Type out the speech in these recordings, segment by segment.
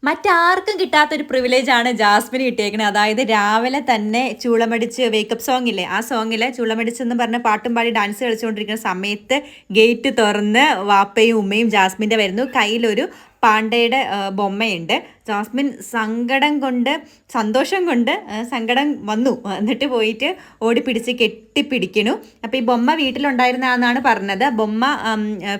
മറ്റാർക്കും കിട്ടാത്തൊരു പ്രിവിലേജാണ് ജാസ്മിന് കിട്ടിയേക്കുന്നത്. അതായത് രാവിലെ തന്നെ ചൂളമടിച്ച് വേക്കപ്പ് സോങ് ഇല്ലേ, ആ സോങ്ങിലെ ചൂളമടിച്ചെന്ന് പറഞ്ഞ് പാട്ടും പാടി ഡാൻസ് കളിച്ചുകൊണ്ടിരിക്കുന്ന സമയത്ത് ഗേറ്റ് തുറന്ന് വാപ്പയും ഉമ്മയും ജാസ്മിൻ്റെ വരുന്നു. കയ്യിലൊരു പാണ്ടയുടെ ബൊമ്മയുണ്ട്. ജാസ്മിൻ സന്തോഷം കൊണ്ട് സങ്കടം വന്നു. എന്നിട്ട് പോയിട്ട് ഓടിപ്പിടിച്ച് കെട്ടിപ്പിടിക്കണു. അപ്പോൾ ഈ ബൊമ്മ വീട്ടിലുണ്ടായിരുന്നാണ് പറഞ്ഞത്. ബൊമ്മ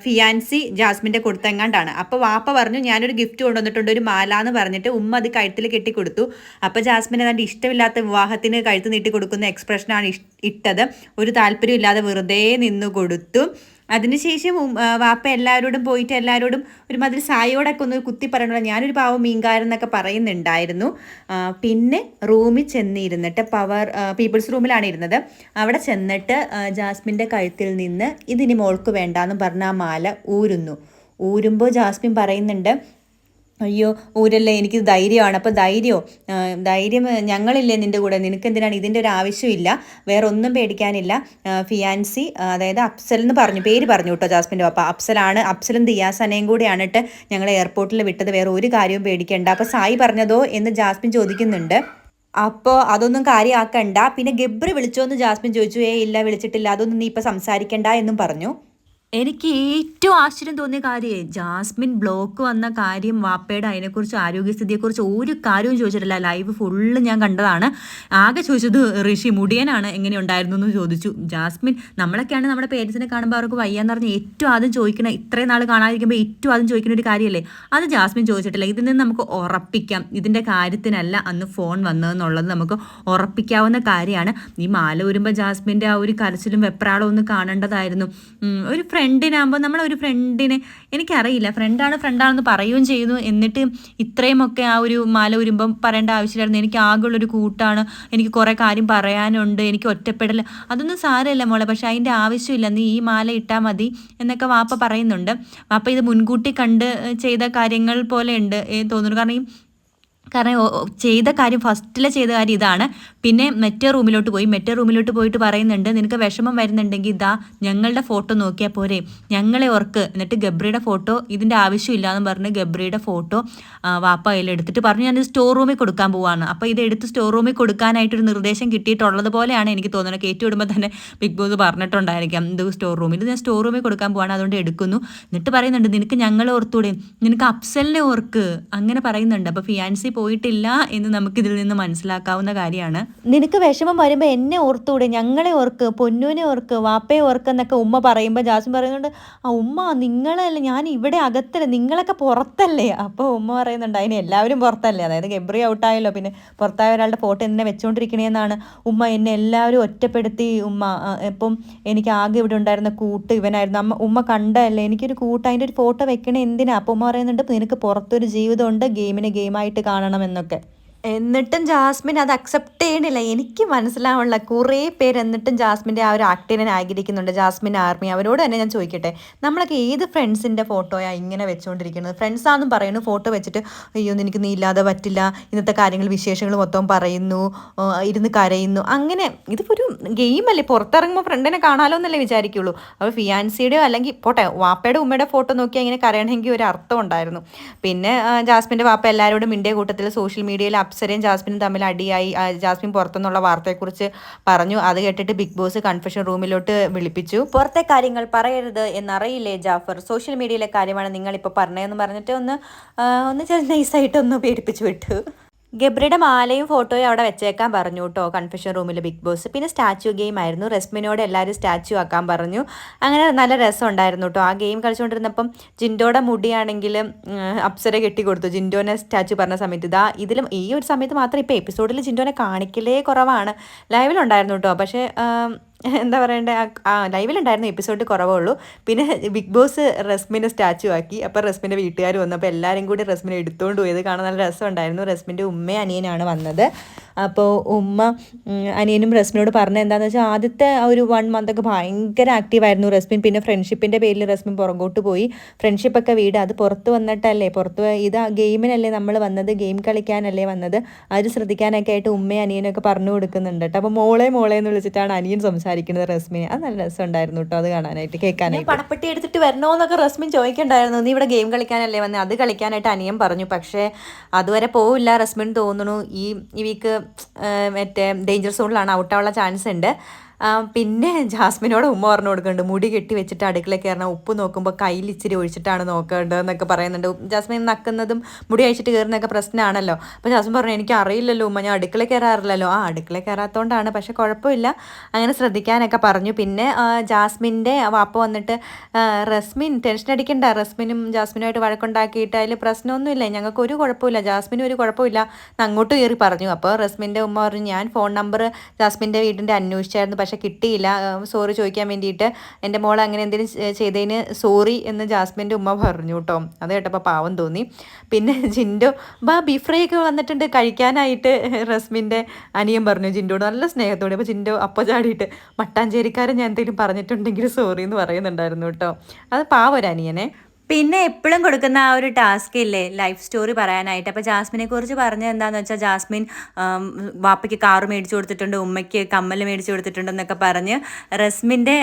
ഫിയാൻസി ജാസ്മിൻ്റെ കൊടുത്തെങ്ങാണ്ടാണ്. അപ്പോൾ വാപ്പ പറഞ്ഞു ഞാനൊരു ഗിഫ്റ്റ് കൊണ്ടുവന്നിട്ടുണ്ട്, ഒരു മാല എന്ന് പറഞ്ഞിട്ട് ഉമ്മ അത് കഴുത്തിൽ കെട്ടി കൊടുത്തു. അപ്പോൾ ജാസ്മിൻ അതിൻ്റെ ഇഷ്ടമില്ലാത്ത വിവാഹത്തിന് കഴുത്ത് നീട്ടി കൊടുക്കുന്ന എക്സ്പ്രഷനാണ് ഇട്ടത്. ഒരു താല്പര്യമില്ലാതെ വെറുതെ നിന്നു കൊടുത്തു. അതിനുശേഷം വാപ്പ എല്ലാവരോടും പോയിട്ട് എല്ലാവരോടും ഒരുമാതിരി സായോടൊക്കെ ഒന്ന് കുത്തി പറയണല്ലോ, ഞാനൊരു പാവം മീൻകാരെന്നൊക്കെ പറയുന്നുണ്ടായിരുന്നു. പിന്നെ റൂമിൽ ചെന്നിരുന്നിട്ട് പീപ്പിൾസ് റൂമിലാണ് ഇരുന്നത്. അവിടെ ചെന്നിട്ട് ജാസ്മിൻ്റെ കഴുത്തിൽ നിന്ന് ഇതിനി മോൾക്ക് വേണ്ടാന്ന് പറഞ്ഞ ആ മാല ഊരുമ്പോൾ ജാസ്മിൻ പറയുന്നുണ്ട്, അയ്യോ ഊരല്ലേ, എനിക്ക് ധൈര്യമാണ്. അപ്പോൾ ധൈര്യം ഞങ്ങളില്ലേ നിൻ്റെ കൂടെ, നിനക്ക് എന്തിനാണ്, ഇതിൻ്റെ ഒരു ആവശ്യമില്ല, വേറെ ഒന്നും പേടിക്കാനില്ല. ഫിയാൻസി അതായത് അഫ്സൽ എന്ന് പേര് പറഞ്ഞു കേട്ടോ ജാസ്മിൻ്റെ പാപ്പ. അഫ്സലും ദിയാസനയും കൂടെയാണ് ഇട്ട് ഞങ്ങളെ എയർപോർട്ടിൽ വിട്ടത്, വേറെ ഒരു കാര്യവും പേടിക്കേണ്ട. അപ്പോൾ സായി പറഞ്ഞതോ എന്ന് ജാസ്മിൻ ചോദിക്കുന്നുണ്ട്. അപ്പോൾ അതൊന്നും കാര്യമാക്കണ്ട. പിന്നെ ഗബ്രി വിളിച്ചോ എന്ന് ജാസ്മിൻ ചോദിച്ചു. ഇല്ല വിളിച്ചിട്ടില്ല, അതൊന്നും നീ ഇപ്പോൾ സംസാരിക്കണ്ട എന്നും പറഞ്ഞു. എനിക്ക് ഏറ്റവും ആശ്ചര്യം തോന്നിയ കാര്യമേ, ജാസ്മിൻ ബ്ലോക്ക് വന്ന കാര്യം, വാപ്പയുടെ അതിനെക്കുറിച്ച് ആരോഗ്യസ്ഥിതിയെക്കുറിച്ച് ഒരു കാര്യവും ചോദിച്ചിട്ടില്ല. ലൈവ് ഫുള്ള് ഞാൻ കണ്ടതാണ്. ആകെ ചോദിച്ചത് ഋഷി മുടിയനാണ് എങ്ങനെ ഉണ്ടായിരുന്നു എന്ന് ചോദിച്ചു. ജാസ്മിൻ നമ്മളൊക്കെയാണ് നമ്മുടെ പേരൻസിനെ കാണുമ്പോൾ അവർക്ക് വയ്യാന്ന് പറഞ്ഞ് ഏറ്റവും ആദ്യം ചോദിക്കണം, ഇത്രയും നാൾ കാണാതിരിക്കുമ്പോൾ ഏറ്റവും ആദ്യം ചോദിക്കുന്ന ഒരു കാര്യമല്ലേ, അത് ജാസ്മിൻ ചോദിച്ചിട്ടില്ല. ഇതിൽ നിന്ന് നമുക്ക് ഉറപ്പിക്കാം ഇതിൻ്റെ കാര്യത്തിനല്ല അന്ന് ഫോൺ വന്നതെന്നുള്ളത് നമുക്ക് ഉറപ്പിക്കാവുന്ന കാര്യമാണ്. ഈ മാല വരുമ്പോൾ ജാസ്മിൻ്റെ ആ ഒരു കരച്ചിലും വെപ്രാളവും ഒന്ന് കാണേണ്ടതായിരുന്നു. ഒരു ഫ്രണ്ടിനാകുമ്പോൾ നമ്മളൊരു ഫ്രണ്ടിനെ, എനിക്കറിയില്ല ഫ്രണ്ടാണെന്ന് പറയുകയും ചെയ്യുന്നു, എന്നിട്ട് ഇത്രയുമൊക്കെ ആ ഒരു മാല വരുമ്പം പറയേണ്ട ആവശ്യമില്ലായിരുന്നു. എനിക്ക് ആകെയുള്ളൊരു കൂട്ടാണ്, എനിക്ക് കുറേ കാര്യം പറയാനുണ്ട്, എനിക്ക് ഒറ്റപ്പെടൽ, അതൊന്നും സാരമില്ല മോളെ, പക്ഷേ അതിൻ്റെ ആവശ്യമില്ല, നീ ഈ മാല ഇട്ടാൽ മതി എന്നൊക്കെ വാപ്പ പറയുന്നുണ്ട്. വാപ്പ ഇത് മുൻകൂട്ടി കണ്ട് ചെയ്ത കാര്യങ്ങൾ പോലെ ഉണ്ട് തോന്നുന്നു. കാരണം ചെയ്ത കാര്യം ചെയ്ത കാര്യം ഇതാണ്. പിന്നെ മറ്റേ റൂമിലോട്ട് പോയിട്ട് പറയുന്നുണ്ട്, നിനക്ക് വിഷമം വരുന്നുണ്ടെങ്കിൽ ഇതാ ഞങ്ങളുടെ ഫോട്ടോ നോക്കിയാൽ പോരെ, ഞങ്ങളെ ഓർക്ക്. എന്നിട്ട് ഗബ്രിയുടെ ഫോട്ടോ ഇതിൻ്റെ ആവശ്യമില്ല എന്ന് പറഞ്ഞ് ഗബ്രിയുടെ ഫോട്ടോ വാപ്പ കയ്യിലെടുത്തിട്ട് പറഞ്ഞു ഞാൻ സ്റ്റോർ റൂമിൽ കൊടുക്കാൻ പോവാണ്. അപ്പോൾ ഇത് എടുത്ത് സ്റ്റോർ റൂമിൽ കൊടുക്കാനായിട്ടൊരു നിർദ്ദേശം കിട്ടിയിട്ടുള്ളത് പോലെയാണ് എനിക്ക് തോന്നുന്നത്. കയറ്റി വിടുമ്പോൾ തന്നെ ബിഗ് ബോസ് പറഞ്ഞിട്ടുണ്ടായിരിക്കാം ഇത് സ്റ്റോർ റൂമിൽ, ഇത് ഞാൻ സ്റ്റോർ റൂമിൽ കൊടുക്കാൻ പോവാണ്, അതുകൊണ്ട് എടുക്കുന്നു. എന്നിട്ട് പറയുന്നുണ്ട് നിനക്ക് ഞങ്ങളെ ഓർത്തൂടെ, നിനക്ക് അഫ്സലിനെ ഓർക്ക്, അങ്ങനെ പറയുന്നുണ്ട്. അപ്പോൾ ഫിയാൻസി പോയിട്ടില്ല എന്ന് നമുക്കിതിൽ നിന്ന് മനസ്സിലാക്കാവുന്ന കാര്യമാണ്. നിനക്ക് വിഷമം വരുമ്പോൾ എന്നെ ഓർത്തൂടെ, ഞങ്ങളെ ഓർക്ക്, പൊന്നൂനെ ഓർക്ക്, വാപ്പയെ ഓർക്ക് എന്നൊക്കെ ഉമ്മ പറയുമ്പോൾ ജാസ്മിൻ പറയുന്നുണ്ട്, ഉമ്മ നിങ്ങളല്ലേ, ഞാൻ ഇവിടെ അകത്തല്ലേ, നിങ്ങളൊക്കെ പുറത്തല്ലേ. അപ്പോൾ ഉമ്മ പറയുന്നുണ്ട് അതിന് എല്ലാവരും പുറത്തല്ലേ, അതായത് ഗബ്രി ഔട്ടായല്ലോ, പിന്നെ പുറത്തായ ഒരാളുടെ ഫോട്ടോ എന്നെ വെച്ചുകൊണ്ടിരിക്കണേന്നാണ് ഉമ്മ, എന്നെ എല്ലാവരും ഒറ്റപ്പെടുത്തി ഉമ്മ. ഇപ്പം എനിക്ക് ആകെ ഇവിടെ ഉണ്ടായിരുന്ന കൂട്ട് ഇവനായിരുന്നു. ഉമ്മ കണ്ടല്ലേ, എനിക്കൊരു കൂട്ട്, അതിൻ്റെ ഒരു ഫോട്ടോ വെക്കണേ എന്തിനാ. അപ്പോൾ ഉമ്മ പറയുന്നുണ്ട് നിനക്ക് പുറത്തൊരു ജീവിതമുണ്ട്, ഗെയിമിനെ ഗെയിമായിട്ട് കാണണം എന്നൊക്കെ. എന്നിട്ടും ജാസ്മിൻ അത് അക്സെപ്റ്റ് ചെയ്യണില്ല. എനിക്ക് മനസ്സിലാവുള്ള കുറേ പേര് എന്നിട്ടും ജാസ്മിൻ്റെ ആ ഒരു ആക്ടിനെ ആഗ്രഹിക്കുന്നുണ്ട്. ജാസ്മിൻ ആർമി അവരോട് തന്നെ ഞാൻ ചോദിക്കട്ടെ, നമ്മളൊക്കെ ഏത് ഫ്രണ്ട്സിൻ്റെ ഫോട്ടോയാണ് ഇങ്ങനെ വെച്ചുകൊണ്ടിരിക്കുന്നത്? ഫ്രണ്ട്സാണെന്നും പറയുന്നു, ഫോട്ടോ വെച്ചിട്ട് അയ്യോ എനിക്ക് നീ ഇല്ലാതെ പറ്റില്ല, ഇന്നത്തെ കാര്യങ്ങൾ വിശേഷങ്ങൾ മൊത്തം പറയുന്നു, ഇരുന്ന് കരയുന്നു. അങ്ങനെ ഇതിപ്പോൾ ഒരു ഗെയിമല്ലേ, പുറത്തിറങ്ങുമ്പോൾ ഫ്രണ്ടിനെ കാണാലോ എന്നല്ലേ വിചാരിക്കുള്ളൂ. അപ്പോൾ ഫിയാൻസിയുടെയോ അല്ലെങ്കിൽ പോട്ടെ വാപ്പയുടെ ഉമ്മയുടെ ഫോട്ടോ നോക്കി അങ്ങനെ കരയണമെങ്കിൽ ഒരു അർത്ഥം ഉണ്ടായിരുന്നു. പിന്നെ ജാസ്മിൻ്റെ വാപ്പ എല്ലാവരോടും മിണ്ടിയ കൂട്ടത്തിൽ സോഷ്യൽ മീഡിയയിൽ അപ്സരയും ജാസ്മിനും തമ്മിൽ അടിയായി. ജാസ്മിൻ പുറത്തുനിന്നുള്ള വാർത്തയെക്കുറിച്ച് പറഞ്ഞു. അത് കേട്ടിട്ട് ബിഗ് ബോസ് കൺഫെഷൻ റൂമിലോട്ട് വിളിപ്പിച്ചു. പുറത്തെ കാര്യങ്ങൾ പറയരുത് എന്നറിയില്ലേ ജാഫർ, സോഷ്യൽ മീഡിയയിലെ കാര്യമാണ് നിങ്ങളിപ്പോൾ പറഞ്ഞതെന്ന് പറഞ്ഞിട്ട് ഒന്ന് ചെറിയ നൈസായിട്ടൊന്ന് പേടിപ്പിച്ചു വിട്ടു. ഗബ്രിയുടെ മാലയും ഫോട്ടോയും അവിടെ വെച്ചേക്കാൻ പറഞ്ഞു കേട്ടോ കൺഫെഷൻ റൂമിൽ ബിഗ് ബോസ്. പിന്നെ സ്റ്റാച്യു ഗെയിം ആയിരുന്നു, റെസ്മിനോട് എല്ലാവരും സ്റ്റാച്യു ആക്കാൻ പറഞ്ഞു. അങ്ങനെ നല്ല രസം ഉണ്ടായിരുന്നു കേട്ടോ. ആ ഗെയിം കളിച്ചുകൊണ്ടിരുന്നപ്പം ജിൻഡോയുടെ മുടിയാണെങ്കിൽ അപ്സര കെട്ടിക്കൊടുത്തു ജിൻഡോനെ സ്റ്റാച്യു പറഞ്ഞ സമയത്ത്. ഇതിലും ഈ ഒരു സമയത്ത് മാത്രം ഇപ്പോൾ എപ്പിസോഡിൽ ജിൻഡോനെ കാണിക്കലേ കുറവാണ്. ലൈവിലുണ്ടായിരുന്നു കേട്ടോ, പക്ഷേ എന്താ പറയണ്ടേ, ലൈവിലുണ്ടായിരുന്നു, എപ്പിസോഡ് കുറവേ ഉള്ളൂ. പിന്നെ ബിഗ് ബോസ് റസ്മിനെ സ്റ്റാച്ചു ആക്കി. അപ്പോൾ റസ്മിൻ്റെ വീട്ടുകാർ വന്നു, അപ്പോൾ എല്ലാവരും കൂടി റസ്മിനെ എടുത്തുകൊണ്ട് പോയത് കാണാൻ നല്ല രസമുണ്ടായിരുന്നു. റസ്മിൻ്റെ ഉമ്മയും അനിയനാണ് വന്നത്. അപ്പോൾ ഉമ്മ അനിയനും റസ്മിനോട് പറഞ്ഞത് എന്താണെന്ന് വെച്ചാൽ ആദ്യത്തെ ഒരു 1 മന്തൊക്കെ ഭയങ്കര ആക്റ്റീവായിരുന്നു റസ്മിൻ. പിന്നെ ഫ്രണ്ട്ഷിപ്പിൻ്റെ പേരിൽ റസ്മിൻ പുറകോട്ട് പോയി. ഫ്രണ്ട്ഷിപ്പൊക്കെ വീട് അത് പുറത്ത് വന്നിട്ടല്ലേ, ഇത് ഗെയിമിനല്ലേ നമ്മൾ വന്നത്, ഗെയിം കളിക്കാനല്ലേ വന്നത്, അത് ശ്രദ്ധിക്കാനൊക്കെ ആയിട്ട് ഉമ്മയും അനിയനൊക്കെ പറഞ്ഞു കൊടുക്കുന്നുണ്ട് കേട്ടോ. അപ്പോൾ മോളെ എന്ന് വിളിച്ചിട്ടാണ് അനിയൻ സംസാരിക്കുന്നത്. സംസാരിക്കുന്നത് റസ്മിൻ. അത് നല്ല രസമുണ്ടായിരുന്നു കേട്ടോ അത് കാണാനായിട്ട് കേൾക്കാനായിട്ട്. പണപ്പെട്ടി എടുത്തിട്ട് വരണോന്നൊക്കെ റസ്മിൻ ചോദിക്കണ്ടായിരുന്നു. നീ ഇവിടെ ഗെയിം കളിക്കാനല്ലേ വന്നത്, അത് കളിക്കാനായിട്ട് അനിയൻ പറഞ്ഞു. പക്ഷേ അതുവരെ പോവില്ല റസ്മിൻ തോന്നുന്നു. ഈ വീക്ക് മറ്റേ ഡേഞ്ചർ സോണിലാണ്, ഔട്ടാവാനുള്ള ചാൻസ് ഉണ്ട്. പിന്നെ ജാസ്മിനോട് ഉമ്മ പറഞ്ഞു കൊടുക്കുന്നുണ്ട്, മുടി കെട്ടി വെച്ചിട്ട് അടുക്കളയിൽ കയറണം, ഉപ്പ് നോക്കുമ്പോൾ കയ്യിൽ ഇച്ചിരി ഒഴിച്ചിട്ടാണ് നോക്കേണ്ടതെന്നൊക്കെ പറയുന്നുണ്ട്. ജാസ്മിൻ നക്കുന്നതും മുടി അഴിച്ചിട്ട് കയറുന്നതൊക്കെ പ്രശ്നമാണല്ലോ. അപ്പോൾ ജാസ്മിൻ പറഞ്ഞു, എനിക്ക് അറിയില്ലല്ലോ ഉമ്മ, ഞാൻ അടുക്കളയിൽ കയറാറില്ലല്ലോ. അടുക്കളയിൽ കയറാത്തതുകൊണ്ടാണ്, പക്ഷെ കുഴപ്പമില്ല, അങ്ങനെ ശ്രദ്ധിക്കാനൊക്കെ പറഞ്ഞു. പിന്നെ ജാസ്മിൻ്റെ വാപ്പ വന്നിട്ട് റസ്മിൻ ടെൻഷൻ അടിക്കണ്ട, റസ്മിനും ജാസ്മിനുമായിട്ട് വഴക്കുണ്ടാക്കിയിട്ട് അതിൽ പ്രശ്നമൊന്നുമില്ല, ഞങ്ങൾക്ക് ഒരു കുഴപ്പമില്ല, ജാസ്മിനും ഒരു കുഴപ്പമില്ല അങ്ങോട്ട് കയറി പറഞ്ഞു. അപ്പോൾ റസ്മിൻ്റെ ഉമ്മ പറഞ്ഞു, ഞാൻ ഫോൺ നമ്പർ ജാസ്മിൻ്റെ വീടിൻ്റെ അന്വേഷിച്ചായിരുന്നു, പക്ഷെ കിട്ടിയില്ല, സോറി ചോദിക്കാൻ വേണ്ടിയിട്ട്, എൻ്റെ മോൾ അങ്ങനെ എന്തെങ്കിലും ചെയ്തതിന് സോറി എന്ന് ജാസ്മിൻ്റെ ഉമ്മ പറഞ്ഞു കേട്ടോ. അത് കേട്ടപ്പോൾ പാവം തോന്നി. പിന്നെ ജിൻഡോ ബീഫ് ഫ്രൈ ഒക്കെ വന്നിട്ടുണ്ട് കഴിക്കാനായിട്ട് റസ്മിൻ്റെ അനിയൻ പറഞ്ഞു ജിൻഡോട് നല്ല സ്നേഹത്തോടെ. അപ്പോൾ ജിൻഡോ അപ്പോൾ ചാടിയിട്ട് മട്ടാഞ്ചേരിക്കാരൻ ഞാൻ എന്തെങ്കിലും പറഞ്ഞിട്ടുണ്ടെങ്കിൽ സോറി എന്ന് പറയുന്നുണ്ടായിരുന്നു കേട്ടോ. അത് പാവം ഒരു അനിയനെ. പിന്നെ എപ്പോഴും കൊടുക്കുന്ന ആ ഒരു ടാസ്ക് ഇല്ലേ ലൈഫ് സ്റ്റോറി പറയാനായിട്ട്. അപ്പോൾ ജാസ്മിനെ കുറിച്ച് പറഞ്ഞത് എന്താണെന്ന് വെച്ചാൽ, ജാസ്മിൻ വാപ്പയ്ക്ക് കാറ് മേടിച്ചു കൊടുത്തിട്ടുണ്ട്, ഉമ്മയ്ക്ക് കമ്മൽ മേടിച്ചു കൊടുത്തിട്ടുണ്ടെന്നൊക്കെ പറഞ്ഞ് റസ്മിൻ്റെ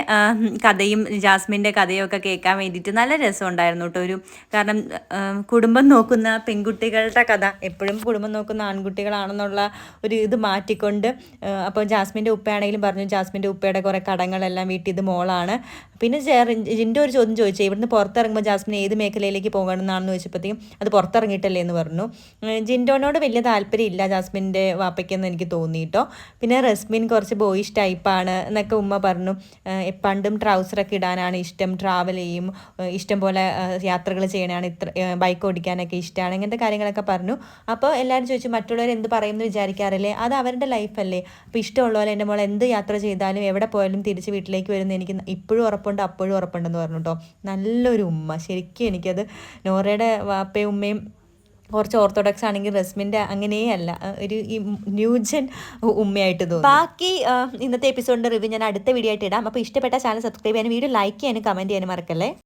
കഥയും ജാസ്മിൻ്റെ കഥയും ഒക്കെ കേൾക്കാൻ വേണ്ടിയിട്ട് നല്ല രസമുണ്ടായിരുന്നു കേട്ടോ. കാരണം കുടുംബം നോക്കുന്ന പെൺകുട്ടികളുടെ കഥ, എപ്പോഴും കുടുംബം നോക്കുന്ന ആൺകുട്ടികളാണെന്നുള്ള ഒരു ഇത് മാറ്റിക്കൊണ്ട്, അപ്പോൾ ജാസ്മിൻ്റെ ഉപ്പയാണെങ്കിലും പറഞ്ഞു ജാസ്മിൻ്റെ ഉപ്പയുടെ കുറേ കടങ്ങളെല്ലാം വീട്ടിൽ ഇത് മോളാണ്. പിന്നെ ജിൻ്റെ ഒരു ചോദ്യം ചോദിച്ചു, ഇവിടുന്ന് പുറത്തിറങ്ങുമ്പോൾ ജാസ്മിൻ ഏത് മേഖലയിലേക്ക് പോകണമെന്നാണെന്ന് ചോദിച്ചപ്പോഴത്തേക്കും അത് പുറത്തിറങ്ങിയിട്ടല്ലേ എന്ന് പറഞ്ഞു. ജിൻഡോനോട് വലിയ താല്പര്യമില്ല ജാസ്മിൻ്റെ വാപ്പയ്ക്കെന്ന് എനിക്ക് തോന്നിയിട്ടോ. പിന്നെ റസ്മിൻ കുറച്ച് ബോയിഷ് ടൈപ്പാണ് എന്നൊക്കെ ഉമ്മ പറഞ്ഞു. പണ്ടും ട്രൗസറൊക്കെ ഇടാനാണ് ഇഷ്ടം, ട്രാവൽ ചെയ്യും, ഇഷ്ടം പോലെ യാത്രകൾ ചെയ്യണതാണ്, ബൈക്ക് ഓടിക്കാനൊക്കെ ഇഷ്ടമാണ്, ഇങ്ങനത്തെ കാര്യങ്ങളൊക്കെ പറഞ്ഞു. അപ്പോൾ എല്ലാവരും ചോദിച്ചു മറ്റുള്ളവർ എന്ത് പറയുമെന്ന് വിചാരിക്കാറില്ലേ, അത് അവരുടെ ലൈഫല്ലേ, അപ്പോൾ ഇഷ്ടമുള്ള പോലെ എൻ്റെ മോൾ എന്ത് യാത്ര ചെയ്താലും എവിടെ പോയാലും തിരിച്ച് വീട്ടിലേക്ക് വരുന്ന എനിക്ക് ഇപ്പോഴും ഉറപ്പുണ്ട്, അപ്പോഴും ഉറപ്പുണ്ടെന്ന് പറഞ്ഞു കേട്ടോ. നല്ലൊരു ഉമ്മ ശരിക്കും. എനിക്കത് നോറയുടെ വാപ്പയും ഉമ്മയും കുറച്ച് ഓർത്തഡോക്സ് ആണെങ്കിൽ റസ്മിൻ്റെ അങ്ങനെയല്ല, ഒരു ന്യൂജൻ ഉമ്മയായിട്ട് തോന്നുന്നു. ബാക്കി ഇന്നത്തെ എപ്പിസോഡിൻ്റെ റിവ്യൂ ഞാൻ അടുത്ത വീഡിയോ ആയിട്ട് ഇടാം. അപ്പോൾ ഇഷ്ടപ്പെട്ട ചാനൽ സബ്സ്ക്രൈബ് ചെയ്യാനും വീഡിയോ ലൈക്ക് ചെയ്യാനും കമൻറ്റ് ചെയ്യാനും മറക്കല്ലേ.